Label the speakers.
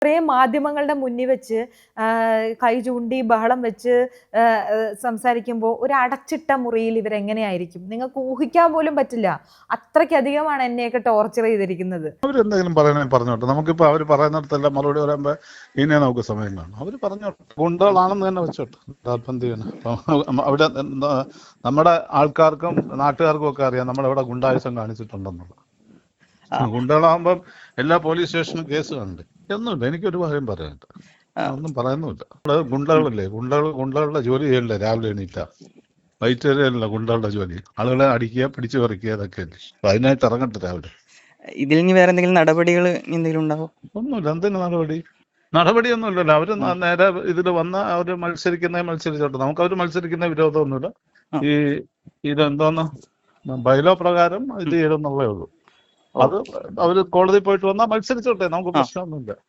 Speaker 1: ഇത്രയും മാധ്യമങ്ങളുടെ മുന്നിൽ വെച്ച് കൈ ചൂണ്ടി ബഹളം വെച്ച് സംസാരിക്കുമ്പോൾ ഒരു അടച്ചിട്ട മുറിയിൽ ഇവരെങ്ങനെയായിരിക്കും? നിങ്ങൾക്ക് ഊഹിക്കാൻ പോലും പറ്റില്ല. അത്രയ്ക്കധികമാണ് എന്നെയൊക്കെ ടോർച്ചർ ചെയ്തിരിക്കുന്നത്.
Speaker 2: അവരെന്തെങ്കിലും പറയണേ പറഞ്ഞോട്ടെ. നമുക്കിപ്പോൾ അവർ പറയുന്നിടത്തെല്ലാം മറുപടി പറയുമ്പോൾ ഇനി നമുക്ക് സമയം കാണും. അവർ പറഞ്ഞോട്ടെ, ഗുണ്ടകളാണെന്ന് തന്നെ വെച്ചോട്ടെ. അവിടെ നമ്മുടെ ആൾക്കാർക്കും നാട്ടുകാർക്കും ഒക്കെ അറിയാം നമ്മളെവിടെ ഗുണ്ടായുസം കാണിച്ചിട്ടുണ്ടെന്നുള്ളത്. ഗുണ്ടകളാകുമ്പം എല്ലാ പോലീസ് സ്റ്റേഷനും കേസ് കണ്ട് ഒന്നുമില്ല. എനിക്കൊരു കാര്യം പറയാനുണ്ട്, ഒന്നും പറയുന്നുമില്ല. ഗുണ്ടകളല്ലേ, ഗുണ്ടകളുടെ ജോലി ചെയ്യണ്ടേ? രാവിലെ എണീറ്റ വൈകിട്ട് വരെയല്ല ഗുണ്ടകളുടെ ജോലി. ആളുകളെ അടിക്കുക, പിടിച്ചു പറിക്കുക, അതൊക്കെ അല്ലേ. അതിനായിട്ട് ഇറങ്ങട്ടെ രാവിലെ.
Speaker 3: ഇതിൽ ഇനി വേറെ എന്തെങ്കിലും നടപടികൾ എന്തെങ്കിലും ഉണ്ടാവും?
Speaker 2: ഒന്നുമില്ല. എന്തിനു നടപടിയൊന്നുമില്ലല്ലോ. അവര് നേരെ ഇതിൽ വന്ന അവര് മത്സരിച്ചോട്ടെ. നമുക്ക് അവര് മത്സരിക്കുന്ന വിരോധമൊന്നുമില്ല. ഇതെന്തോന്ന് ബൈലോ പ്രകാരം ഇത് ചെയ്തെന്നുള്ളേ ഉള്ളൂ. അത് അവര് കോടതി പോയിട്ട് വന്നാൽ മത്സരിച്ചോട്ടെ, നമുക്ക് പ്രശ്നമൊന്നുമില്ല.